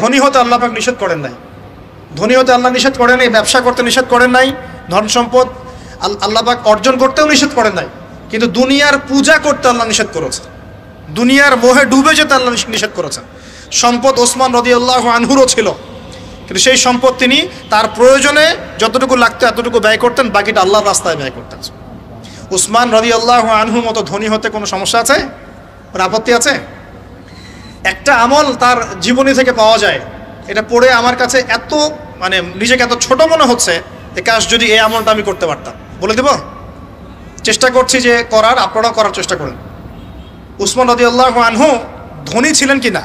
ধনী হতে আল্লাহ পাক নিষেধ করেন নাই, ধনী হতে আল্লাহ নিষেধ করেন নাই, ব্যবসা করতে নিষেধ করেন নাই, ধন সম্পদ আল্লাহ পাক অর্জন করতেও নিষেধ করেন নাই, কিন্তু দুনিয়ার পূজা করতে আল্লাহ নিষেধ করেছেন, দুনিয়ার মোহে ডুবে যেতে আল্লাহ নিষেধ করেছেন। সম্পদ ওসমান রাদিয়াল্লাহু আনহুরও ছিল, কিন্তু সেই সম্পদ তিনি তার প্রয়োজনে যতটুকু লাগতো এতটুকু ব্যয় করতেন, বাকিটা আল্লাহর রাস্তায় ব্যয় করতেন। উসমান রাদিয়াল্লাহু আনহুর মতো ধনী হতে কোনো সমস্যা আছে? কোনো আপত্তি আছে? একটা আমল তার জীবনী থেকে পাওয়া যায়, এটা পড়ে আমার কাছে এত নিজেকে এত ছোট মনে হচ্ছে যে কাশ যদি এই আমলটা আমি করতে পারতাম। বলে দেব, চেষ্টা করছি যে করার, আপনারাও করার চেষ্টা করেন। উসমান রাদিয়াল্লাহু আনহু ধনী ছিলেন কিনা,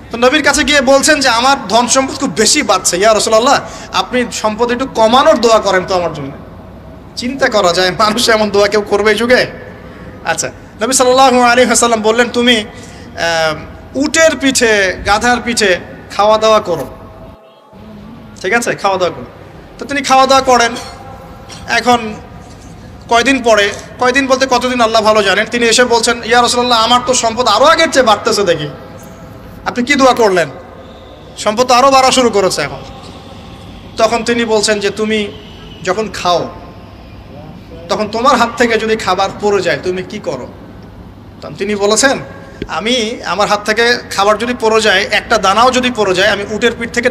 তো নবীর কাছে গিয়ে বলছেন যে আমার ধন সম্পদ খুব বেশি বাড়ছে, ইয়া রাসূলুল্লাহ আপনি সম্পদ একটু কমানোর দোয়া করেন তো আমার জন্য। চিন্তা করা যায় মানুষ এমন দোয়া কেউ করবে এই যুগে? আচ্ছা, নবী সাল্লাল্লাহু আলাইহি ওয়াসাল্লাম বললেন তুমি উটের পিঠে, গাধার পিঠে খাওয়া দাওয়া করো, ঠিক আছে, খাওয়া দাওয়া করো। তো তিনি খাওয়া দাওয়া করেন। এখন কয়দিন পরে, কয়দিন বলতে কতদিন আল্লাহ ভালো জানেন, তিনি এসে বলছেন ইয়া রাসূলুল্লাহ আমার তো সম্পদ আরও আগের চেয়ে বাড়তেছে দেখি, আপনি কি দোয়া করলেন? সম্পদ তো আরও বাড়া শুরু করেছে এখন। তখন তিনি বলছেন যে তুমি যখন খাও তখন তোমার হাত থেকে যদি খাবার পড়ে যায় তুমি কি করো? তখন তিনি বলেছেন আমি আমার হাত থেকে খাবার যদি পড়ে যায়, একটা দানাও যদি পড়ে যায়, আমি উটের পিঠ থেকে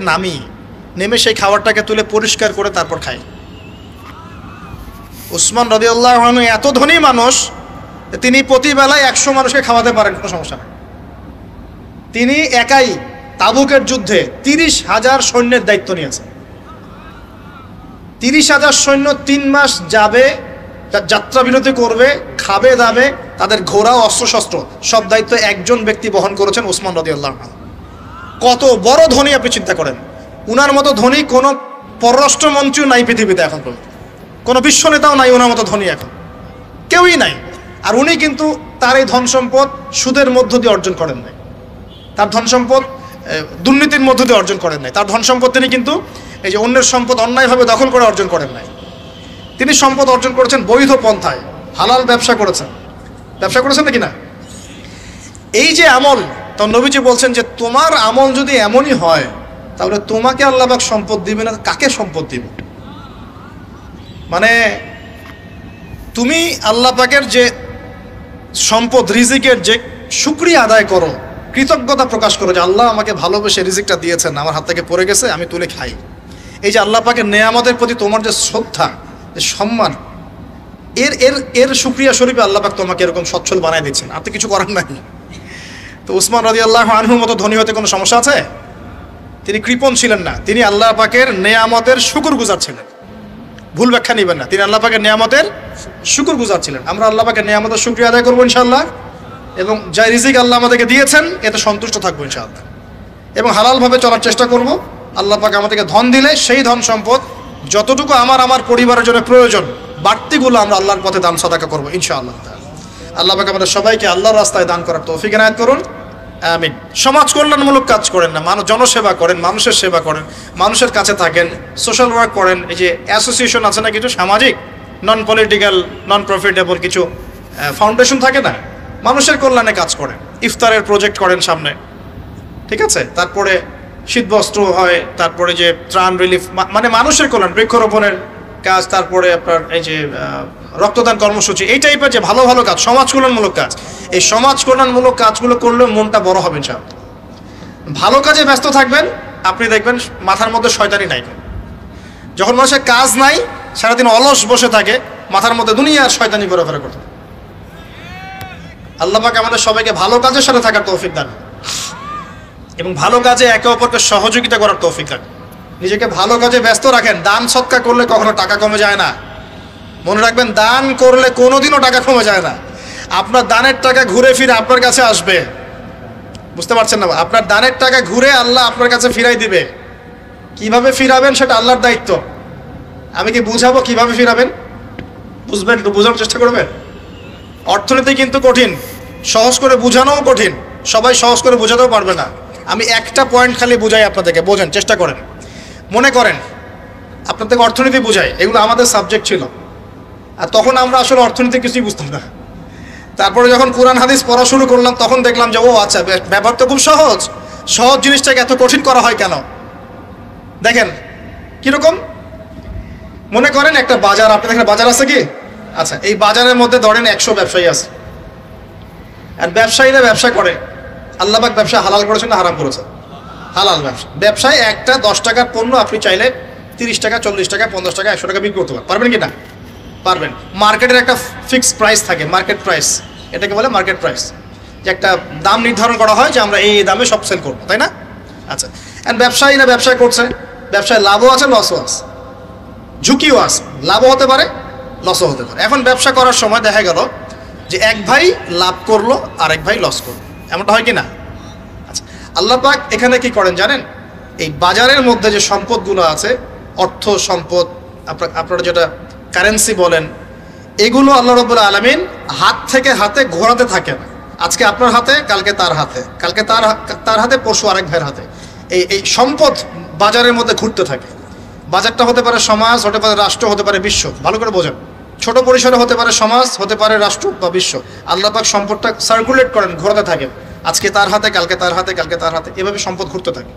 নেমে সেই খাবারটাকে তুলে পরিষ্কার করে তারপর খাই। উসমান রাদিয়াল্লাহু আনহু এত ধনী মানুষ, তিনি প্রতিবেলায় 100 মানুষকে খাওয়াতে পারেন, কোনো সমস্যা নেই। তিনি একাই তাবুকের যুদ্ধে 30,000 সৈন্যের দায়িত্ব নিয়েছেন। 30,000 সৈন্য 3 মাস যাবে, যাত্রা বিরতি করবে, খাবে দাবে, তাদের ঘোড়া অস্ত্রশস্ত্র সব দায়িত্ব একজন ব্যক্তি বহন করেছেন, ওসমান রাদিয়াল্লাহু আনহু। কত বড় ধনী আপনি চিন্তা করেন। উনার মতো ধনী কোনো পররাষ্ট্রমন্ত্রীও নাই পৃথিবীতে এখন পর্যন্ত, কোনো বিশ্ব নেতাও নাই ওনার মতো ধনী, এখন কেউই নাই। আর উনি কিন্তু তার এই ধন সম্পদ সুদের মধ্য দিয়ে অর্জন করেন নাই, তার ধন সম্পদ দুর্নীতির মধ্য দিয়ে অর্জন করেন নাই। তার ধন সম্পদ তিনি কিন্তু এই যে অন্যের সম্পদ অন্যায়ভাবে দখল করে অর্জন করেন নাই। তিনি সম্পদ অর্জন করেছেন বৈধ পন্থায়, হালাল ব্যবসা করেছেন। ব্যবসা করেছেন নাকি না? এই যে আমল, তো নবীজি বলছেন যে তোমার আমল যদি এমনই হয় তাহলে তোমাকে আল্লাহ পাক সম্পদ দিবে না, কাকে সম্পদ দিবে? তুমি আল্লাহ পাকের যে সম্পদ রিজিকের যে শুকরিয়া আদায় করো, কৃতজ্ঞতা প্রকাশ করো যে আল্লাহ আমাকে ভালোবেসে রিজিকটা দিয়েছেন, আমার হাত থেকে পড়ে গেছে, আমি তুলে খাই। এই যে আল্লাহ পাকের নেয়ামতের প্রতি তোমার যে শ্রদ্ধা, যে সম্মান, এর শুকরিয়া স্বরূপে আল্লাহ পাক তোমাকে এরকম সচ্ছল বানায় দিচ্ছেন, আর তো কিছু করার নাই। তো উসমান রাদিয়াল্লাহু আনহুর মতো ধনী হতে কোনো সমস্যা আছে? তিনি কৃপণ ছিলেন না, তিনি আল্লাহ পাকের নেয়ামতের শুকরগুজার ছিলেন। ভুল ব্যাখ্যা নেবেন না, তিনি আল্লাহ পাকের নেয়ামতের শুকরগুজার ছিলেন। আমরা আল্লাহ পাকের নেয়ামতের শুকরিয়া আদায় করবো ইনশাআল্লাহ, এবং যা রিজিক আল্লাহ আমাদেরকে দিয়েছেন এতে সন্তুষ্ট থাকবো ইনশাআল্লাহ, এবং হালালভাবে চলার চেষ্টা করব। আল্লাহ পাক আমাদেরকে ধন দিলে সেই ধন সম্পদ যতটুকু আমার পরিবারের জন্য প্রয়োজন, বাড়তিগুলো আমরা আল্লাহর পথে দান সাদাকা করবো ইনশাআল্লাহ। আল্লাহ পাক আমাদের সবাইকে আল্লাহর রাস্তায় দান করার তৌফিক এনায়েত করুন, আমিন। সমাজ কল্যাণমূলক কাজ করেন না, জনসেবা করেন, মানুষের সেবা করেন, মানুষের কাছে থাকেন, সোশ্যাল ওয়ার্ক করেন। এই যে অ্যাসোসিয়েশন আছে না কিছু সামাজিক, নন পলিটিক্যাল, নন প্রফিটেবল কিছু ফাউন্ডেশন থাকে না, মানুষের কল্যাণে কাজ করেন, ইফতারের প্রজেক্ট করেন সামনে, ঠিক আছে। তারপরে শীতবস্ত্র হয়, তারপরে যে ত্রাণ রিলিফ, মানুষের কল্যাণ, বৃক্ষরোপণের কাজ, তারপরে আপনার এই যে রক্তদান কর্মসূচি, এই টাইপের যে ভালো ভালো কাজ, সমাজ কল্যাণমূলক কাজ, এই সমাজ কল্যাণমূলক কাজগুলো করলে মনটা বড় হবে ইনশাআল্লাহ। ভালো কাজে ব্যস্ত থাকবেন, আপনি দেখবেন মাথার মধ্যে শয়তানি নাই। যখন মানুষের কাজ নাই, সারাদিন অলস বসে থাকে, মাথার মধ্যে দুনিয়ার শয়তানি ঘোরাফেরা করতে। আল্লাহ পাক আমাদের সবাইকে ভালো কাজের সাথে থাকার তৌফিক দান, এবং ভালো কাজে একে অপরকে সহযোগিতা করার তৌফিক দান। নিজেকে ভালো কাজে ব্যস্ত রাখেন। দান সৎকার করলে কখনো টাকা কমে যায় না, মনে রাখবেন। দান করলে কোনোদিনও টাকা কমে যায় না। আপনার দানের টাকা ঘুরে ফিরে আপনার কাছে আসবে, বুঝতে পারছেন না? আপনার দানের টাকা ঘুরে আল্লাহ আপনার কাছে ফিরাই দিবে। কিভাবে ফিরাবেন সেটা আল্লাহর দায়িত্ব। আমি কি বুঝাবো কিভাবে ফিরাবেন? বুঝবেন, একটু বোঝানোর চেষ্টা করবেন। অর্থনীতি কিন্তু কঠিন, সহজ করে বোঝানোও কঠিন, সবাই সহজ করে বোঝাতেও পারবে না। আমি একটা পয়েন্ট খালি বুঝাই আপনাদেরকে, বোঝেন, চেষ্টা করেন। মনে করেন আপনাদেরকে অর্থনীতি বুঝাই, এগুলো আমাদের সাবজেক্ট ছিল, আর তখন আমরা আসলে অর্থনীতি কিছুই বুঝতাম না। তারপরে যখন কোরআন হাদিস পড়া শুরু করলাম তখন দেখলাম যে ও আচ্ছা, ব্যাপার তো খুব সহজ। সহজ জিনিসটাকে এত কঠিন করা হয় কেন? দেখেন কিরকম, মনে করেন একটা বাজার, আপনি দেখেন বাজার আছে কি? আচ্ছা, এই বাজারের মধ্যে ধরেন 100 ব্যবসায়ী আছে, আর ব্যবসায়ীরা ব্যবসা করে। আল্লাহ পাক ব্যবসা হালাল করেছেন না হারাম করেছেন? হালাল ব্যবসা। ব্যবসায় একটা 10 টাকার পণ্য আপনি চাইলে 30 টাকা, 40 টাকা, 50 টাকা, 100 টাকা বিক্রি করতে পারবেন কি না? পারবেন। মার্কেটের একটা ফিক্সড প্রাইস থাকে, মার্কেট প্রাইস, এটাকে বলে মার্কেট প্রাইস, যে একটা দাম নির্ধারণ করা হয় যে আমরা এই দামে সব সেল করবো, তাই না? আচ্ছা, আর ব্যবসায়ীরা ব্যবসা করছে, ব্যবসায় লাভও আছে লসও আছে, ঝুঁকিও আছে, লাভও হতে পারে লসও হতে পারে। এখন ব্যবসা করার সময় দেখা গেল যে এক ভাই লাভ করলো আর এক ভাই লস করলো, এমনটা হয় কি না? আচ্ছা, আল্লাহ পাক এখানে কি করেন জানেন? এই বাজারের মধ্যে যে সম্পদগুলো আছে, অর্থ সম্পদ, আপনারা যেটা কারেন্সি বলেন, এগুলো আল্লাহ রাব্বুল আলামিন হাত থেকে হাতে ঘোরাতে থাকেন। আজকে আপনার হাতে, কালকে তার হাতে, কালকে তার হাতে, পরশু আরেক ভাইয়ের হাতে। এই সম্পদ বাজারের মধ্যে ঘুরতে থাকে। বাজারটা হতে পারে সমাজ, হতে পারে রাষ্ট্র, হতে পারে বিশ্ব। ভালো করে বোঝেন, ছোট পরিসরে হতে পারে সমাজ, হতে পারে রাষ্ট্র বা বিশ্ব। আল্লাহ পাক সম্পদটা সার্কুলেট করেন, ঘোরাতে থাকেন। আজকে তার হাতে, কালকে তার হাতে, কালকে তার হাতে, এভাবে সম্পদ ঘুরতে থাকে।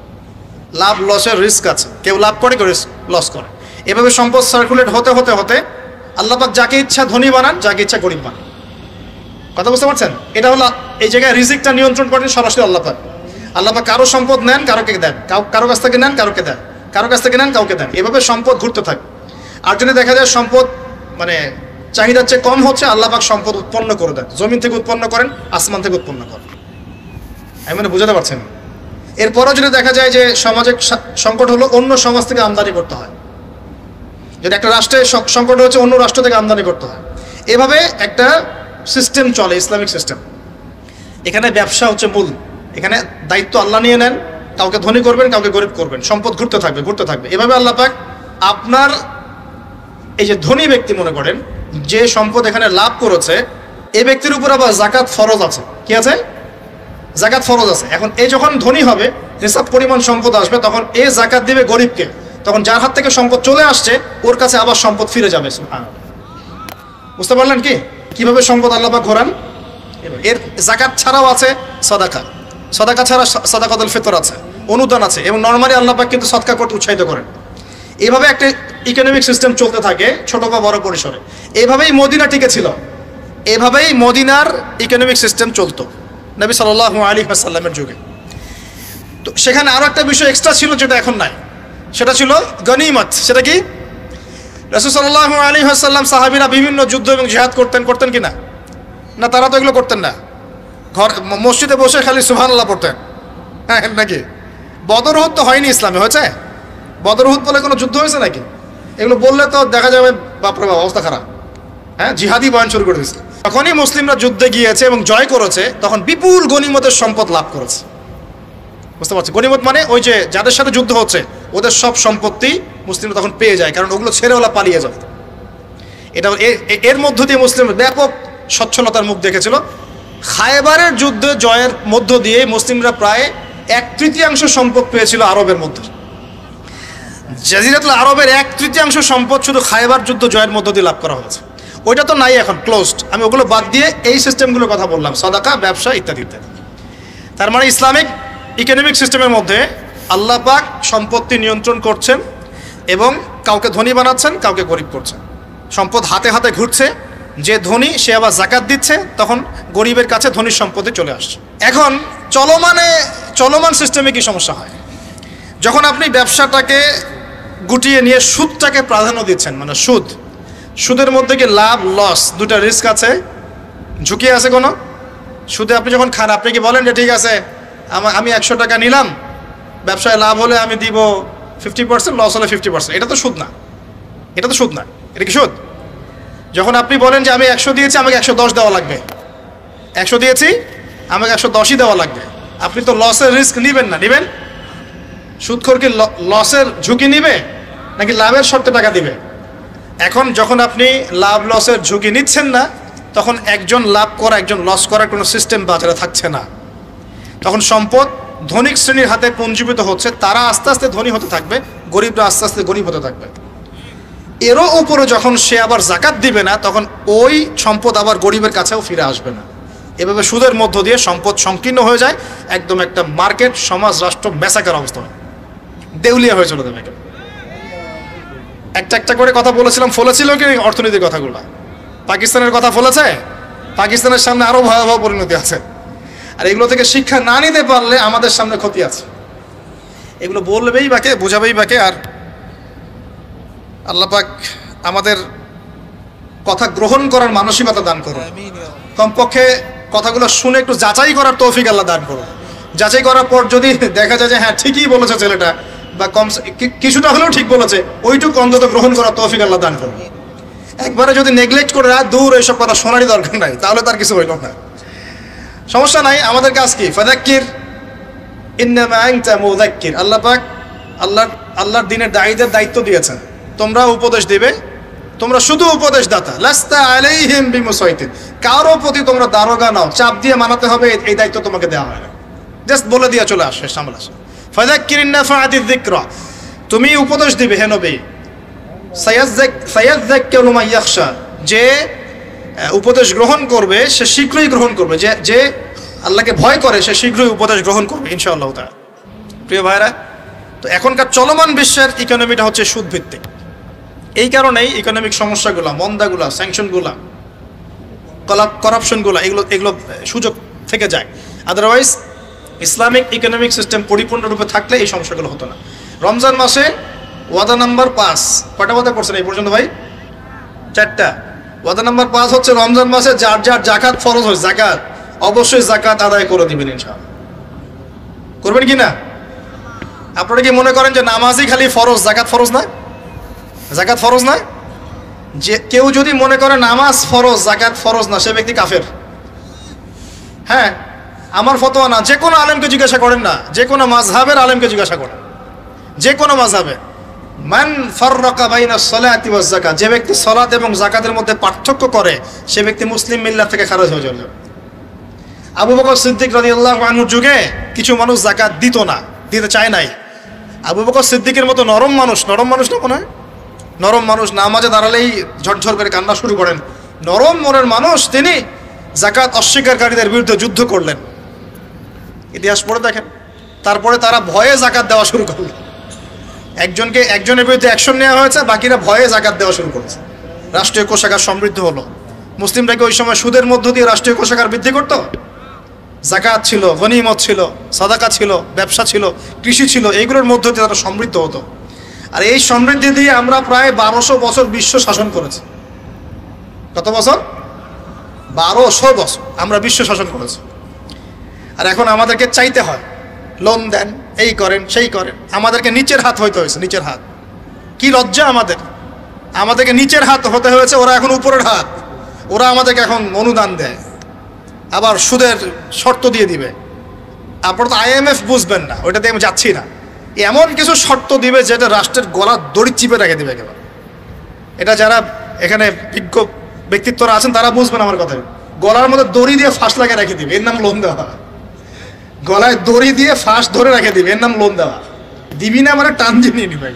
লাভ লসের রিস্ক আছে, কেউ লাভ করে, কেউ লস করে। এভাবে সম্পদ সার্কুলেট হতে হতে হতে আল্লাহ পাক যাকে ইচ্ছা ধনী বানান, যাকে ইচ্ছা গরিব বানান। কথা বুঝতে পারছেন? এটা হলো এই জায়গায় রিজিকটা নিয়ন্ত্রণ করেন সরাসরি আল্লাহ পাক। আল্লাহ পাক কারো সম্পদ নেন, কারোকে দেন, কারো কাছ থেকে নেন, কারোকে দেন, কারো কাছ থেকে নেন, কাউকে দেন। এভাবে সম্পদ ঘুরতে থাকে। আর যদি দেখা যায় সম্পদ মানে চাহিদার চেয়ে কম হচ্ছে, আল্লাহ পাক সম্পদ উৎপন্ন করে দেন। জমিন থেকে উৎপন্ন করেন, আসমান থেকে উৎপন্ন করেন। আমি মানে বুঝাতে পারছেন? এরপরও যদি দেখা যায় যে সমাজে সংকট হলো, অন্য সমাজ থেকে আমদানি করতে হয়। যদি একটা রাষ্ট্রে সংকট হচ্ছে, অন্য রাষ্ট্র থেকে আমদানি করতে হয়। এভাবে একটা সিস্টেম চলে, ইসলামিক সিস্টেম। এখানে ব্যবসা হচ্ছে মূল। এখানে দায়িত্ব আল্লাহ নিয়ে নেন, কাউকে ধনী করবেন, কাউকে গরিব করবেন। সম্পদ ঘুরতে থাকবে, ঘুরতে থাকবে। এভাবে আল্লাহ পাক আপনার এই যে ধনী ব্যক্তি মনে করেন যে সম্পদ এখানে লাভ করেছে, এই ব্যক্তির উপর আবার জাকাত ফরজ আছে। কি আছে? জাকাত ফরজ আছে। এখন এই যখন ধনী হবে, হিসাব পরিমাণ সম্পদ আসবে, তখন এই জাকাত দিবে গরিবকে। তখন যার হাত থেকে সম্পদ চলে আসছে, ওর কাছে আবার সম্পদ ফিরে যাবে। বুঝতে পারলেন কি কিভাবে সম্পদ আল্লাহ পাক ঘোরান? এর জাকাত ছাড়াও আছে সাদাকা। সাদাকা ছাড়া সাদাকাতুল ফিতর আছে, অনুদান আছে, এবং নরমালি আল্লাহ পাক কিন্তু সদকা করতে উৎসাহিত করেন। এইভাবে একটা ইকোনমিক সিস্টেম চলতে থাকে, ছোট বা বড় পরিসরে। এইভাবেই মদিনা টিকে ছিল, এভাবেই মদিনার ইকোনমিক সিস্টেম চলতো নবী সাল্লাল্লাহু আলাইহি ওয়াসাল্লামের যুগে। তো সেখানে আরো একটা বিষয় এক্সট্রা ছিল, যেটা এখন নাই। সেটা ছিল গনিমত। সেটা কি? রাসূল সাল্লাল্লাহু আলাইহি ওয়াসাল্লাম সাহাবীরা বিভিন্ন যুদ্ধ এবং জিহাদ করতেন কি না? না, তারা তো এগুলো করতেন না। মসজিদে বসে খালি সুবহানাল্লাহ পড়তেন। হ্যাঁ নাকি? বদর উহুদ তো হয়নি ইসলামে, হয়েছে? বদর উহুদ বলে কোনো যুদ্ধ হয়েছে নাকি? এগুলো বললে তো দেখা যাবে বাপরে বাপ, অবস্থা খারাপ। হ্যাঁ, জিহাদি বয়ান শুরু করে দিয়েছে। যখনই মুসলিমরা যুদ্ধে গিয়েছে এবং জয় করেছে, তখন বিপুল গনিমতের সম্পদ লাভ করেছে। বুঝতে পারছি? গনিমত মানে ওই যে যাদের সাথে যুদ্ধ হচ্ছে, ওদের সব সম্পত্তি মুসলিমরা তখন পেয়ে যায়, কারণ ওগুলো ছেড়ে ওরা পালিয়ে যায়। এটা এর মধ্য দিয়ে মুসলিম ব্যাপক সচ্ছলতার মুখ দেখেছিল। খায়বারের যুদ্ধে জয়ের মধ্য দিয়ে মুসলিমরা প্রায় 1/3 সম্পদ পেয়েছিল আরবের মধ্যে। জাজিরাতুল আরবের 1/3 সম্পদ শুধু খায়বার যুদ্ধ জয়ের মধ্য দিয়ে লাভ করা হয়েছে। ওইটা তো নাই, এখন ক্লোজড। আমি ওগুলো বাদ দিয়ে এই সিস্টেমগুলোর কথা বললাম, সাদাকা, ব্যবসা ইত্যাদি ইত্যাদি। তার মানে ইসলামিক ইকোনমিক সিস্টেমের মধ্যে আল্লাহ পাক সম্পত্তি নিয়ন্ত্রণ করছেন এবং কাউকে ধনী বানাচ্ছেন, কাউকে গরিব করছেন। সম্পদ হাতে হাতে ঘুরছে, যে ধনী সে আবার জাকাত দিচ্ছে, তখন গরিবের কাছে ধনীর সম্পত্তি চলে আসছে। এখন চলমান সিস্টেমে কি সমস্যা হয়? যখন আপনি ব্যবসাটাকে গুটিয়ে নিয়ে সুদটাকে প্রাধান্য দিচ্ছেন, মানে সুদের মধ্যে কি লাভ লস দুটা রিস্ক আছে, ঝুঁকি আছে কোনো? সুদে আপনি যখন খান, আপনি কি বলেন যে ঠিক আছে আমি 100 টাকা নিলাম, ব্যবসায় লাভ হলে আমি দিব 50%, লস হলে 50%। এটা তো সুদ না, এটা তো সুদ না। এটা কি সুদ? যখন আপনি বলেন যে আমি 100 দিয়েছি, আমাকে 110 দেওয়া লাগবে, 100 দিয়েছি আমাকে 110ই দেওয়া লাগবে, আপনি তো লসের রিস্ক নিবেন না। নিবেন? সুদখোর কি লসের ঝুঁকি নিবে নাকি লাভের শর্তে টাকা দিবে? এখন যখন আপনি লাভ লসের ঝুঁকি নিচ্ছেন না, তখন একজন লাভ করা একজন লস করার কোনো সিস্টেম বাজারে থাকছে না। তখন সম্পদ ধনিক শ্রেণীর হাতে পুঞ্জীভূত হচ্ছে, তারা আস্তে আস্তে ধনী হতে থাকবে, গরিবরা আস্তে আস্তে গরিব হতে থাকবে। এরও উপরে যখন সে আবার জাকাত দিবে না, তখন ওই সম্পদ আবার গরিবের কাছেও ফিরে আসবে না। এভাবে সুদের মধ্য দিয়ে সম্পদ সংকীর্ণ হয়ে যায়, একদম একটা মার্কেট, সমাজ, রাষ্ট্র মেসাকার অবস্থা হয়, দেউলিয়া হয়ে চলে যাবে। একটা একটা করে কথা বলেছিলাম, ফলেছিল কি অর্থনীতির কথাগুলো? পাকিস্তানের কথা ফলেছে? পাকিস্তানের সামনে আরো ভয়াবহ পরিণতি আছে। আর এগুলো থেকে শিক্ষা না নিতে পারলে আমাদের সামনে ক্ষতি আছে। এগুলো বলবেই বাকে, বোঝাবেই বাকে। আর আল্লাহ পাক আমাদের কথা গ্রহণ করার মানসিকতা দান করুন। কমপক্ষে কথাগুলো শুনে একটু যাচাই করার তৌফিক আল্লাহ দান করুন। যাচাই করার পর যদি দেখা যায় যে হ্যাঁ ঠিকই বলেছে ছেলেটা, বা কম কিছুটা হলেও ঠিক বলেছে, ওইটুকু অন্তত গ্রহণ করার তৌফিক আল্লাহ দান করুন। একবারে যদি নেগলেক্ট করে দূর এইসব কথা শোনারই দরকার নাই, তাহলে তার কিছু হইল না। সমস্যা নাই, আমাদের কাজ কি? ফাযাক্কির ইন্নামা আনতা মুযাক্কির। আল্লাহ পাক আল্লাহর দ্বীনের দায়ীদের দায়িত্ব দিয়েছেন, তোমরা উপদেশ দিবে, তোমরা শুধু উপদেশদাতা। লাস্তা আলাইহিম বিমুসাইতির, কারো প্রতি তোমরা দারোগা নাও, চাপ দিয়ে মানাতে হবে, এই দায়িত্ব তোমাকে দেওয়া হয় না। জাস্ট বলে দিয়ে চলে আসে, সামনে আসে। ফাযাক্কির ইন্নাফাআতিয যিকরা, তুমি উপদেশ দিবে হে নবী। সায়াযাক্কারু মান ইয়াখশা, যে উপদেশ গ্রহণ করবে সে শীঘ্রই গ্রহণ করবে, যে আল্লাহকে ভয় করে সে শীঘ্রই উপদেশ গ্রহণ করবে ইনশাআল্লাহ তাআলা। প্রিয় ভাইরা, তো এখনকার চলমান বিশ্বের ইকোনমিটা হচ্ছে সুদ ভিত্তিক। এই কারণেই ইকোনমিক সমস্যাগুলো, মন্দাগুলো, স্যাংশনগুলো, করাপশনগুলো, এগুলো সুযোগ থেকে যায়। আদারওয়াইজ ইসলামিক ইকোনমিক সিস্টেম পরিপূর্ণরূপে থাকলে এই সমস্যাগুলো হতো না। রমজান মাসে ওয়াদা নাম্বার 5, কয়টা ওয়াদা করছেন এই পর্যন্ত ভাই? 4টা। ওয়াদা নাম্বার 5 হচ্ছে রমজান মাসে যার যার জাকাত ফরজ হয়, জাকাত অবশ্যই জাকাত আদায় করে দিবেন ইনশাআল্লাহ। করবেন কি না? আপনারা কি মনে করেন যে নামাজই খালি ফরজ, জাকাত ফরজ না? জাকাত ফরজ না? যে কেউ যদি মনে করে নামাজ ফরজ, জাকাত ফরজ না, সে ব্যক্তি কাফের। হ্যাঁ, আমার ফতোয়া না, যে কোনো আলেমকে জিজ্ঞাসা করেন না, যে কোনো মাযহাবের আলেমকে জিজ্ঞাসা করেন, যে কোনো মাযহাবে, মান ফাররাকা বাইনা সলাতি ওয়াজ যাকাত, যে ব্যক্তি সালাত এবং যাকাতের মধ্যে পার্থক্য করে সে ব্যক্তি মুসলিম মিল্লাত থেকে খারিজ হয়ে যাবে। আবু বকর সিদ্দিক রাদিয়াল্লাহু আনহুর যুগে কিছু মানুষ যাকাত দিত না, দিতে চায় নাই। আবু বকর সিদ্দিকের মতো নরম মানুষ না মনে হয়, নরম মানুষ, নামাজে দাঁড়ালেই ঝরঝর করে কান্না শুরু করেন, নরম মনের মানুষ, তিনি যাকাত অস্বীকারীদের বিরুদ্ধে যুদ্ধ করলেন। ইতিহাস পড়ে দেখেন। তারপরে তারা ভয়ে যাকাত দেওয়া শুরু করলেন। একজনের বিরুদ্ধে অ্যাকশন নেওয়া হয়েছে, বাকিরা ভয়ে যাকাত দেওয়া শুরু করেছে। রাষ্ট্রীয় কোষাগার সমৃদ্ধ হলো। মুসলিমরা কি ওই সময় সুদের মধ্য দিয়ে রাষ্ট্রীয় কোষাগার বৃদ্ধি করত? যাকাত ছিল, গনিমত ছিল, সাদাকা ছিল, ব্যবসা ছিল, কৃষি ছিল, এইগুলোর মধ্য দিয়ে তারা সমৃদ্ধ হতো। আর এই সমৃদ্ধি দিয়ে আমরা প্রায় 1200 বছর বিশ্ব শাসন করেছি। কত বছর? 1200 বছর আমরা বিশ্ব শাসন করেছি। আর এখন আমাদেরকে চাইতে হয়, লোন দেন, এই করেন, সেই করেন। আমাদেরকে নিচের হাত হইতে হয়েছে, নিচের হাত। কি লজ্জা আমাদেরকে নিচের হাত হতে হয়েছে, ওরা এখন উপরের হাত। ওরা আমাদেরকে এখন অনুদান দেয়, আবার সুদের শর্ত দিয়ে দিবে। আপনারা তো IMF বুঝবেন না, ওইটাতে আমি যাচ্ছি না। এমন কিছু শর্ত দিবে যেটা রাষ্ট্রের গলা দড়ি চিপে রেখে দিবে একেবারে। এটা যারা এখানে বিজ্ঞ ব্যক্তিত্বরা আছেন তারা বুঝবেন আমার কথা। গলার মধ্যে দড়ি দিয়ে ফাঁস লাগিয়ে রেখে দিবে, এর নাম লোন দেওয়া। গলায় দড়ি দিয়ে ফাঁস ধরে রেখে দিবে, এর নাম লোন দেওয়া। দিবি না মানে টান দিয়ে নিয়ে নিবে।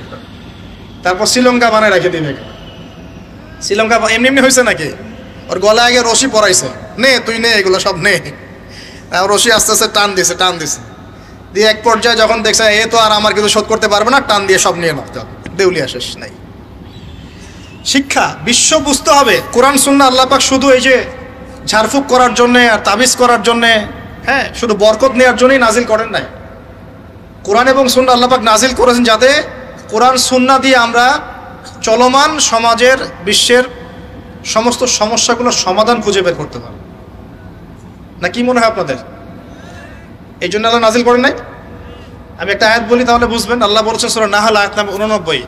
তারপর শ্রীলঙ্কা বানায় রেখে দিবে। শ্রীলঙ্কা এমনি হয়েছে নাকি? ওর গলায় আগে রশি পরাইছে, নে তুই নে, এগুলো সব নে। রশি আস্তে আস্তে টান দিছে দিয়ে এক পর্যায়ে যখন দেখছে এ তো আর আমার কিছু শোধ করতে পারবে না, টান দিয়ে সব নিয়ে নাও, দেউলিয়া শেষ নাই। শিক্ষা, বিশ্ব বুঝতে হবে কোরআন সুন্নাহ আল্লাহ পাক শুধু এই যে ঝাড়ফুঁক করার জন্যে আর তাবিজ করার জন্যে, হ্যাঁ, শুধু বরকত নেওয়ার জন্যই নাজিল করেন নাই। কোরআন এবং সুন্নাহ আল্লাহ পাক নাজিল করেছেন যাতে কোরআন সুন্নাহ দিয়ে আমরা চলমান সমাজের, বিশ্বের সমস্ত সমস্যাগুলোর সমাধান খুঁজে বের করতে পারি। না কি মনে হয় আপনাদের? এই জন্য আল্লাহ নাজিল করেন নাই? আমি একটা আয়াত বলি তাহলে বুঝবেন। আল্লাহ বলেছেন সূরা নাহল আয়াত নাম্বার 89,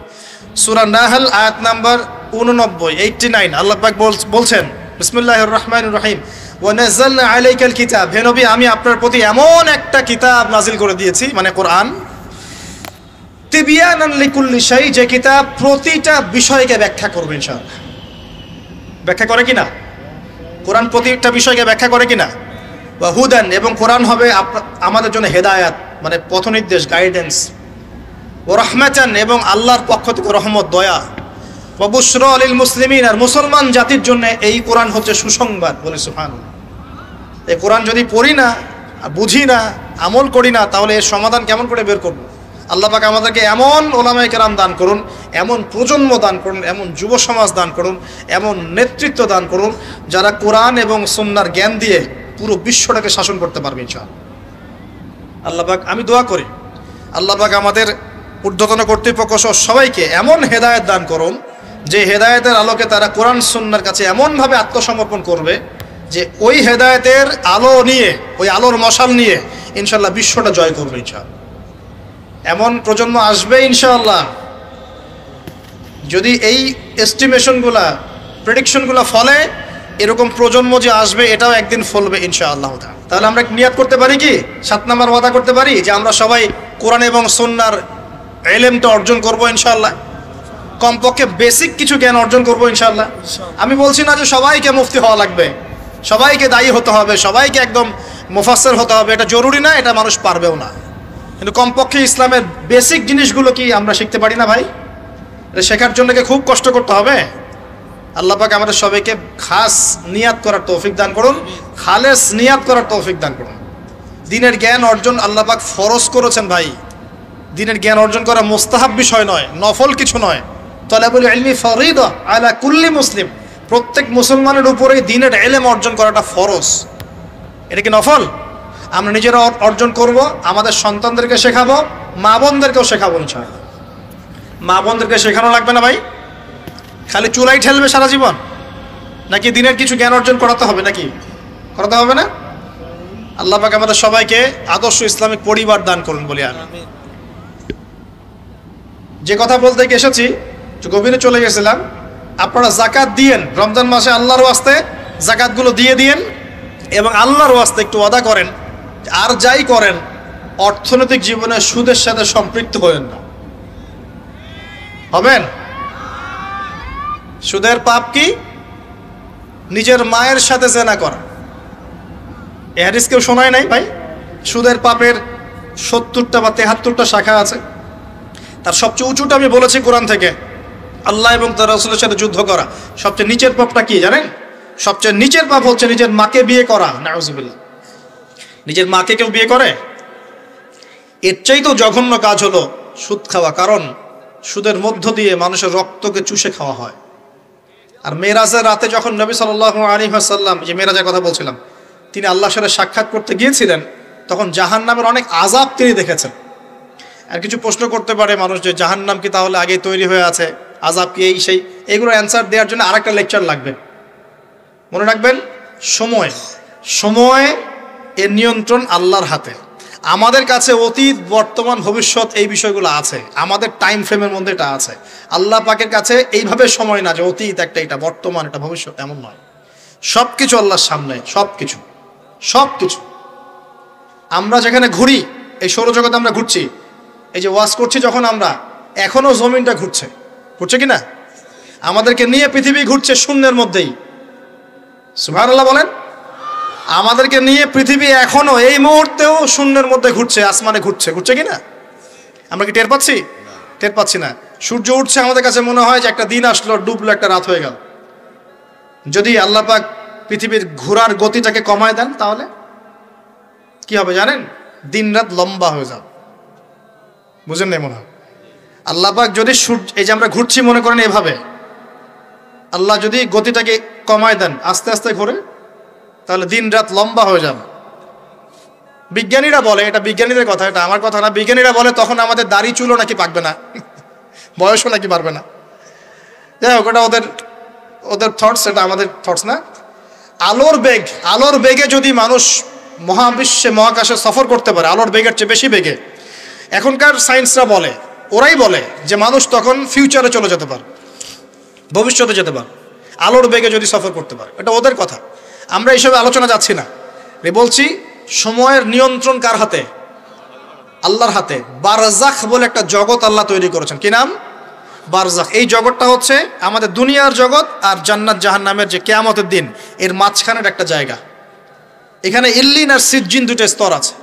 সূরা নাহল আয়াত নাম্বার 89, 89। আল্লাহ পাক বলছেন বিসমিল্লাহির রহমানির রহিম, ওয়া নাযালনা আলাইকাল কিতাব, হে নবী আমি আপনার প্রতি এমন একটা কিতাব নাজিল করে দিয়েছি, মানে কোরআন, তিবিয়ানান লিকুল্লি শাই, যে কিতাব প্রতিটা বিষয়কে ব্যাখ্যা করবে ইনশাআল্লাহ। ব্যাখ্যা করে কিনা? কোরআন প্রতিটা বিষয়কে ব্যাখ্যা করে কিনা? ওয়া হুদান, এবং কোরআন হবে আমাদের জন্য হেদায়াত, মানে পথ নির্দেশ, গাইডেন্স। ও রাহমাতান, এবং আল্লাহর পক্ষ থেকে রহমত, দয়া। ওয়া বুশরা লিল মুসলিমিন, আর মুসলমান জাতির জন্য এই কোরআন হচ্ছে সুসংবাদ। বলে সুবহানাল্লাহ। এই কোরআন যদি পড়ি না, বুঝি না, আমল করি না, তাহলে এর সমাধান কেমন করে বের করব? আল্লাহ পাক আমাদেরকে এমন ওলামায়ে কেরাম দান করুন, এমন প্রজন্ম দান করুন, এমন যুব সমাজ দান করুন, এমন নেতৃত্ব দান করুন, যারা কোরআন এবং সুন্নাহর জ্ঞান দিয়ে পুরো বিশ্বটাকে শাসন করতে পারবে ইনশাআল্লাহ। আল্লাহ পাক, আমি দোয়া করি আল্লাহ পাক আমাদের ঊর্ধ্বতন কর্তৃপক্ষ সহ সবাইকে এমন হেদায়েত দান করুন, যে হেদায়েতের আলোকে তারা কোরআন সুন্নাহর কাছে এমনভাবে আত্মসমর্পণ করবে যে ওই হেদায়েতের আলো নিয়ে, ওই আলোর মশাল নিয়ে ইনশাআল্লাহ বিশ্বটা জয় করবে ইনশাআল্লাহ। এমন প্রজন্ম আসবে ইনশাআল্লাহ, যদি এই এস্টিমেশনগুলা, প্রেডিকশনগুলো ফলে, এরকম প্রজন্ম যে আসবে এটাও একদিন ফলবে ইনশাআল্লাহ। তাহলে আমরা নিয়াত করতে পারি কি, 7 নাম্বার ওয়াদা করতে পারি যে আমরা সবাই কোরআন এবং সুন্নাহর ইলমটা অর্জন করব ইনশাআল্লাহ, কমপক্ষে বেসিক কিছু জ্ঞান অর্জন করব ইনশাআল্লাহ। আমি বলছি না যে সবাইকে মুফতি হওয়া লাগবে, সবাইকে দায়ী হতে হবে, সবাইকে একদম মুফাসসির হতে হবে, এটা জরুরি না, এটা মানুষ পারবেও না, কিন্তু কমপক্ষে ইসলামের বেসিক জিনিসগুলো কি আমরা শিখতে পারি না ভাই? এটা শেখার জন্য কি খুব কষ্ট করতে হবে? আল্লাহ পাক আমাদের সবাইকে খাস নিয়াত করার তৌফিক দান করুন, খালেস নিয়াত করার তৌফিক দান করুন। দ্বীনের জ্ঞান অর্জন আল্লাহ পাক ফরজ করেছেন ভাই। দ্বীনের জ্ঞান অর্জন করা মুস্তাহাব বিষয় নয়, নফল কিছু নয়। তালাবুল ইলমি ফরিদা আলা কুল্লি মুসলিম, প্রত্যেক মুসলমানের উপরেই দ্বীনের ইলম অর্জন করাটা ফরজ। এটা কি নফল? আমরা নিজেরা অর্জন করব, আমাদের সন্তানদেরকে শেখাবো, মা বোনদেরকেও শেখাবো ইনশাআল্লাহ। মা বোনদেরকে শেখানো লাগবে না ভাই? খালি চুলাই ঠেলবে সারা জীবন, নাকি দ্বীনের কিছু জ্ঞান অর্জন করাতে হবে? নাকি করাতে হবে না? আল্লাহ পাক আমাদের সবাইকে আদর্শ ইসলামিক পরিবার দান করুন বলি আমি। যে কথা বলতে এসেছি, গভীরে চলে গেছিলাম। আপনারা যাকাত দিয়েন, রমজান মাসে আল্লাহর ওয়াস্তে যাকাতগুলো দিয়ে দিয়েন, এবং আল্লাহর ওয়াস্তে একটু ওয়াদা করেন আর যাই করেন অর্থনৈতিক জীবনে সুদের সাথে সম্পৃক্ত হবেন না। হবেন? সুদের পাপ কি? নিজের মায়ের সাথে জেনা করা। এই হাদিস কেউ শোনায় নাই ভাই? সুদের পাপের 70টা বা 73টা শাখা আছে, তার সবচেয়ে উঁচুটা আমি বলেছি কোরআন থেকে, আল্লাহ এবং তার রাসূলের সাথে যুদ্ধ করা। সবচেয়ে নিচের পাপটা কি জানেন? সবচেয়ে নিচের পাপ হচ্ছে নিজের মাকে বিয়ে করা। নাউযুবিল্লাহ। নিজের মাকে কেউ বিয়ে করে? এর চাইতেও জঘন্য কাজ হলো সুদ খাওয়া, কারণ সুদের মধ্য দিয়ে মানুষের রক্তকে চুষে খাওয়া হয়। আর মেরাজের রাতে যখন নবী সাল্লাল্লাহু আলাইহি ওয়াসাল্লাম, যে মেরাজের কথা বলছিলাম, তিনি আল্লাহর সাথে সাক্ষাৎ করতে গিয়েছিলেন, তখন জাহান্নামের অনেক আযাব তিনি দেখেছেন। আর কিছু প্রশ্ন করতে পারে মানুষ যে জাহান্নাম কি তাহলে আগেই তৈরি হয়ে আছে, আযাব কি এই সেই, এগুলো অ্যান্সার দেওয়ার জন্য আরেকটা লেকচার লাগবে। মনে রাখবেন, সময় এর নিয়ন্ত্রণ আল্লাহর হাতে। আমাদের কাছে অতীত, বর্তমান, ভবিষ্যৎ এই বিষয়গুলো আছে, আমাদের টাইম ফ্রেমের মধ্যে এটা আছে। আল্লাহ পাকের কাছে এইভাবে সময় না যে অতীত একটা, এটা বর্তমান, এটা ভবিষ্যৎ, এমন নয়। সব কিছু আল্লাহর সামনে, সব কিছু। আমরা যেখানে ঘুরি, এই সৌরজগতে আমরা ঘুরছি, এই যে ওয়াজ করছি যখন আমরা, এখনো জমিনটা ঘুরছে কি না? আমাদেরকে নিয়ে পৃথিবী ঘুরছে শূন্যের মধ্যেই। সুবহানাল্লাহ বলেন। আমাদেরকে নিয়ে পৃথিবী এখনো এই মুহূর্তেও শূন্যের মধ্যে ঘুরছে, আসমানে ঘুরছে কি না? আমরা কি টের পাচ্ছি? টের পাচ্ছি না। সূর্য উঠছে, আমাদের কাছে মনে হয় যে একটা দিন আসলো, ডুবলো, একটা রাত হয়ে গেল। যদি আল্লাহ পাক পৃথিবীর ঘোরার গতিটাকে কমায় দেন, তাহলে কি হবে জানেন? দিন রাত লম্বা হয়ে যাবে। বুঝেন না? মনে হয় আল্লাহ পাক যদি এই যে আমরা ঘুরছি মনে করেন এভাবে, আল্লাহ যদি গতিটাকে কমায় দেন, আস্তে আস্তে ঘুরে, তাহলে দিন রাত লম্বা হয়ে যাবে। বিজ্ঞানীরা বলে, এটা বিজ্ঞানীদের কথা, এটা আমার কথা না, বিজ্ঞানীরা বলে তখন আমাদের দাড়ি চুলও নাকি পাকবে না, বয়সও নাকি বাড়বে না। যাই হোক, ওটা ওদের থটস, এটা আমাদের থটস না। আলোর বেগে যদি মানুষ মহাবিশ্বে, মহাকাশে সফর করতে পারে, আলোর বেগের চেয়ে বেশি বেগে, এখনকার সায়েন্সরা বলে, ওরাই বলে যে মানুষ তখন ফিউচারে চলে যেতে পারে, ভবিষ্যতে যেতে পারে, আলোর বেগে যদি সফর করতে পারে। এটা ওদের কথা, আমরা এইসব আলোচনা যাচ্ছি না। বলছি সময়ের নিয়ন্ত্রণ কার হাতে? আল্লাহর হাতে। বারজাখ বলে একটা জগৎ আল্লাহ তৈরি করেছেন। কি নাম? বারজাখ। এই জগৎটা হচ্ছে আমাদের দুনিয়ার জগৎ আর জান্নাত জাহান্নামের যে কিয়ামতের দিন, এর মাঝখানের একটা জায়গা। এখানে ইল্লিন আর সিজ্জিন দুটো স্তর আছে,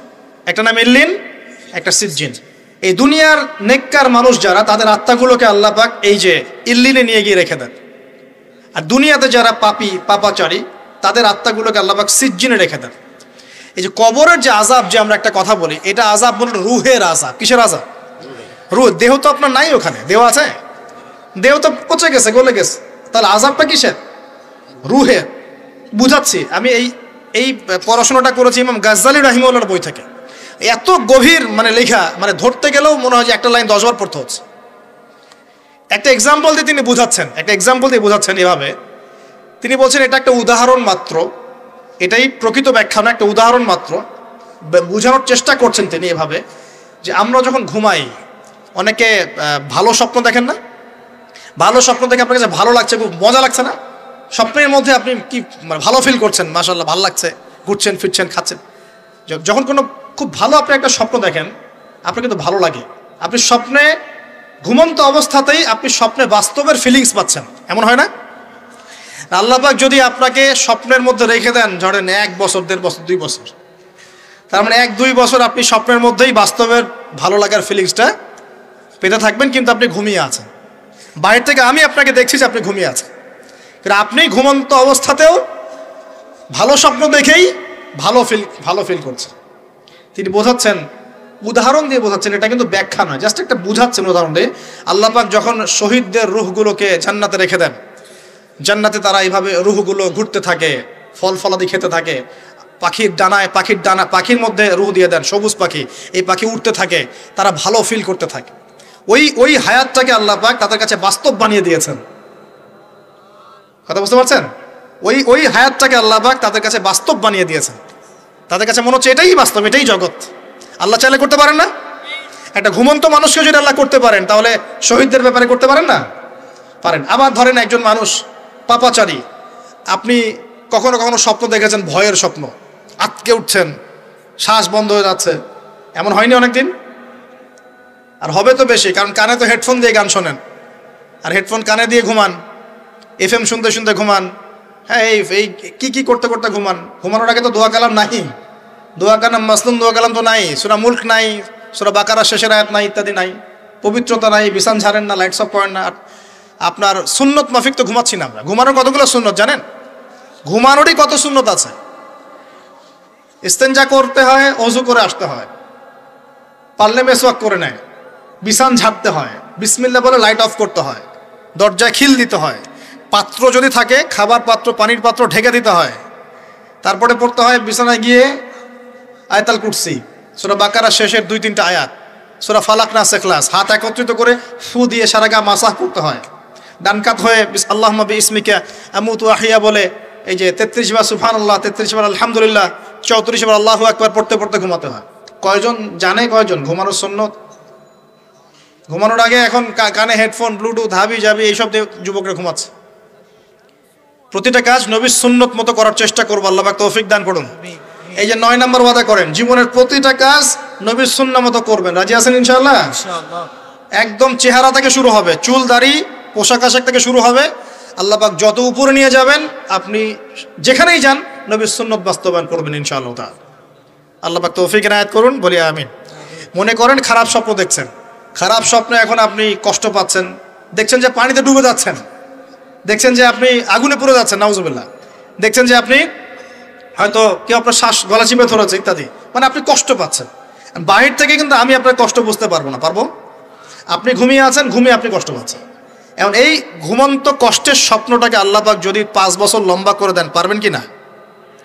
একটা নাম ইল্লিন, একটা সিজ্জিন। এই দুনিয়ার নেককার মানুষ যারা, তাদের আত্মাগুলোকে আল্লাহ পাক এই যে ইল্লিনে নিয়ে গিয়ে রেখে দেন। আর দুনিয়াতে যারা পাপী, পাপাচারী, তাদের আত্মাগুলোকে আল্লাহ পাক সিজ্জিনে রেখে দেন। এই যে কবরের যে আযাব, যে আমরা একটা কথা বলি, এটা আযাব বলে রুহের আযাব। কিসের আযাব? রুহ। দেহ তো আপনার নাই, ওখানে দেহ আছে? দেহ তো পচে গেছে, গলে গেছে, তাহলে আযাবটা কিসের? রুহের। বুঝাচ্ছি, আমি এই পড়াশোনাটা করেছি ইমাম গাজ্জালী রাহিমাহুল্লাহর বই থেকে। এত গভীর মানে লেখা, মানে ধরতে গেলেও মনে হয় যে একটা লাইন 10 বার পড়তে হচ্ছে। একটা এক্সাম্পল দিয়ে তিনি বুঝাচ্ছেন এভাবে। তিনি বলছেন এটা একটা উদাহরণ মাত্র, এটাই প্রকৃত ব্যাখ্যা না, একটা উদাহরণ মাত্র। বোঝানোর চেষ্টা করছেন তিনি এভাবে যে আমরা যখন ঘুমাই, অনেকে ভালো স্বপ্ন দেখেন না? ভালো স্বপ্ন দেখে আপনার কাছে ভালো লাগছে, খুব মজা লাগছে না? স্বপ্নের মধ্যে আপনি কি মানে ভালো ফিল করছেন, মাশাআল্লাহ ভালো লাগছে, ঘুরছেন ফিরছেন খাচ্ছেন। যখন কোনো খুব ভালো আপনি একটা স্বপ্ন দেখেন, আপনার কিন্তু ভালো লাগে। আপনি স্বপ্নে ঘুমন্ত অবস্থাতেই আপনি স্বপ্নে বাস্তবের ফিলিংস পাচ্ছেন, এমন হয় না? আল্লাহ পাক যদি আপনাকে স্বপ্নের মধ্যে রেখে দেন, ধরেন 1 বছর 1.5 বছর 2 বছর, তার মানে 1-2 বছর আপনি স্বপ্নের মধ্যেই বাস্তবের ভালো লাগার ফিলিংসটা পেতে থাকবেন, কিন্তু আপনি ঘুমিয়ে আছেন। বাইরে থেকে আমি আপনাকে দেখছি যে আপনি ঘুমিয়ে আছেন, কিন্তু আপনি ঘুমন্ত অবস্থাতেও ভালো স্বপ্ন দেখেই ভালো ফিল করছেন। তিনি বোঝাচ্ছেন, উদাহরণ দিয়ে বোঝাচ্ছেন, এটা কিন্তু ব্যাখ্যা নয়, জাস্ট একটা বুঝাচ্ছেন উদাহরণ দিয়ে। আল্লাহ পাক যখন শহীদদের রূহগুলোকে জান্নাতে রেখে দেন, জান্নাতে তারা এইভাবে রূহগুলো ঘুরতে থাকে, ফল ফলাদি খেতে থাকে, পাখির মধ্যে রূহ দিয়ে দেন, সবুজ পাখি, এই পাখি উঠতে থাকে, তারা ভালো ফিল করতে থাকে। ওই হায়াতটাকে আল্লাহ পাক তাদের কাছে বাস্তব বানিয়ে দিয়েছেন। কথা বুঝতে পারছেন? ওই হায়াতটাকে আল্লাহ পাক তাদের কাছে বাস্তব বানিয়ে দিয়েছেন। তাদের কাছে মনে হচ্ছে এটাই বাস্তব, এটাই জগৎ। আল্লাহ চাইলে করতে পারেন না? একটা ঘুমন্ত মানুষকে যদি আল্লাহ করতে পারেন, তাহলে শহীদদের ব্যাপারে করতে পারেন না? পারেন। আবার ধরেন একজন মানুষ পাপাচারী, আপনি কখনো কখনো স্বপ্ন দেখেছেন, ভয়ের স্বপ্ন, আটকে উঠছেন, শ্বাস বন্ধ হয়ে যাচ্ছে, এমন হয়নি অনেকদিন? আর হবে তো বেশি, কারণ কানে তো হেডফোন দিয়ে গান শোনেন, আর হেডফোন কানে দিয়ে ঘুমান, FM শুনতে শুনতে ঘুমান। হ্যাঁ, এই কি করতে করতে ঘুমান। ঘুমানোর আগে তো দোয়া কালাম নাই, দোয়া কালাম মাসলুম দোয়া কালাম তো নাই, সূরা মুলক নাই, সূরা বাকারা শেষের আয়াত নাই, ইত্যাদি নাই, পবিত্রতা নাই, বিছান ঝাড়েন না, লাইটস অফ করেন না। আপনার সুন্নত মাফিক তো ঘুমাচ্ছি না আমরা। ঘুমানোর কতগুলো সুন্নত জানেন? ঘুমানোরই কত সুন্নত আছে। ইস্তেঞ্জা করতে হয়, ওযু করে আসতে হয়, পারলে মেসওয়াক করে নেয়, বিছান ঝাড়তে হয়, বিসমিল্লাহ বলে লাইট অফ করতে হয়, দরজায় খিল দিতে হয়, পাত্র যদি থাকে খাবার পাত্র, পানির পাত্র ঢেকে দিতে হয়, তারপরে পড়তে হয় বিছানায় গিয়ে আয়াতুল কুরসি, সূরা বাকারা শেষের 2-3টা আয়াত, সূরা ফালাক নাস ইখলাস, হাত একত্রিত করে ফু দিয়ে সারা গা মাসাহ করতে হয়। ডান কাত হয়ে আল্লাহুম্মা বিইসমিকা আমুতু আহইয়া বলে এই যে 33 বার সুবহানাল্লাহ, 33 বার আলহামদুলিল্লাহ, 34 বার আল্লাহু আকবার পড়তে পড়তে ঘুমাতে হয়। কয়জন জানে? কয়জন ঘুমানোর সুন্নত? ঘুমানোর আগে এখন কানে হেডফোন, ব্লুটুথ, হাবি জাবি এইসব দিয়ে যুবকরা ঘুমাচ্ছে। প্রতিটা কাজ নবীর সুন্নত মতো করার চেষ্টা করবো, আল্লাহ পাক তৌফিক দান করুন। এই যে 9 নম্বর ওয়াদা করেন, জীবনের প্রতিটা কাজ নবীর সুন্নাহ মতো করবেন। রাজি আছেন ইনশাআল্লাহ? একদম চেহারা থেকে শুরু হবে, চুল দাড়ি পোশাক আশাক থেকে শুরু হবে। আল্লাহ পাক যত উপরে নিয়ে যাবেন, আপনি যেখানেই যান নবীর সুন্নত বাস্তবায়ন করবেন ইনশাআল্লাহ তাআলা। আল্লাহ পাক তৌফিক এনায়েত করুন, বলি আমিন। মনে করেন খারাপ স্বপ্ন দেখছেন, খারাপ স্বপ্নে এখন আপনি কষ্ট পাচ্ছেন, দেখছেন যে পানিতে ডুবে যাচ্ছেন, দেখছেন যে আপনি আগুনে পুড়ে যাচ্ছেন, নাউজুবিল্লাহ, দেখছেন যে আপনি হয়তো কেউ আপনার শ্বাস গলা চিপে ধরেছে ইত্যাদি, মানে আপনি কষ্ট পাচ্ছেন। বাহির থেকে কিন্তু আমি আপনার কষ্ট বুঝতে পারবো না, পারবো? আপনি ঘুমিয়ে আছেন, ঘুমিয়ে আপনি কষ্ট পাচ্ছেন। এখন এই ঘুমন্ত কষ্টের স্বপ্নটাকে আল্লাহ পাক যদি 5 বছর লম্বা করে দেন, পারবেন কি না?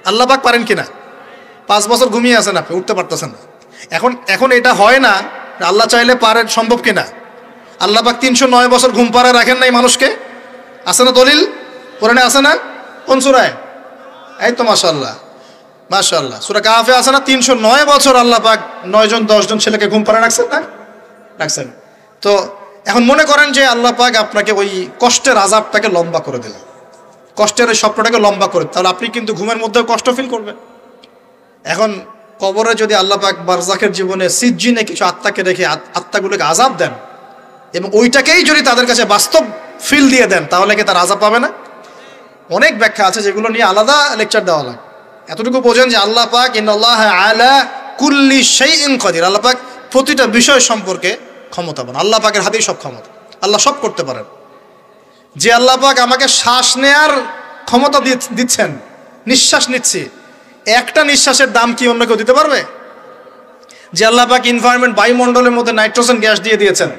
আল্লাহ পাক পারেন কি না? 5 বছর ঘুমিয়ে আছেন আপনি, উঠতে পারতেছেন না। এখন এটা হয় না, আল্লাহ চাইলে পারেন, সম্ভব কিনা? আল্লাহ পাক 309 বছর ঘুম পাড়ায় রাখেন নাই মানুষকে, আছে না দলিল? কোরআনে আছে না? কোন সূরায়? এই তো মাশাআল্লাহ, মাশাআল্লাহ, সূরা কাহফে আছে না? 309 বছর আল্লাহ পাক 9 জন 10 জন ছেলেকে ঘুম পাড়ায় রাখছেন না? রাখছেন। তো এখন মনে করেন যে আল্লাহ পাক আপনাকে ওই কষ্টের আযাবটাকে লম্বা করে দিলেন, কষ্টের ওই স্বপ্নটাকে লম্বা করে, তাহলে আপনি কিন্তু ঘুমের মধ্যেও কষ্ট ফিল করবেন। এখন কবরে যদি আল্লাহ পাক বারজাখের জীবনে সিজ্জিনে কিছু আত্মাকে রেখে আত্মাগুলোকে আযাব দেন, এবং ওইটাকেই যদি তাদের কাছে বাস্তব ফিল দিয়ে দেন, তাহলে কি তার আযাব পাবে না? অনেক ব্যাখ্যা আছে, যেগুলো নিয়ে আলাদা লেকচার দেওয়া লাগে। এতটুকু বোঝেন যে আল্লাহ পাক ইন্নাল্লাহা আলা কুল্লি শাইইন কাদির, আল্লাহ পাক প্রতিটা বিষয় সম্পর্কে ক্ষমতাবান। আল্লাহ পাকের হাতেই সব ক্ষমতা, আল্লাহ সব করতে পারেন। যে আল্লাহ পাক আমাকে শ্বাস নেয়ার ক্ষমতা দিচ্ছেন, নিঃশ্বাস নিচ্ছি, একটা নিঃশ্বাসের দাম কি অন্য কেউ দিতে পারবে? যে আল্লাহ পাক এনভায়রনমেন্ট বায়ুমণ্ডলের মধ্যে নাইট্রোজেন গ্যাস দিয়ে দিয়েছেন,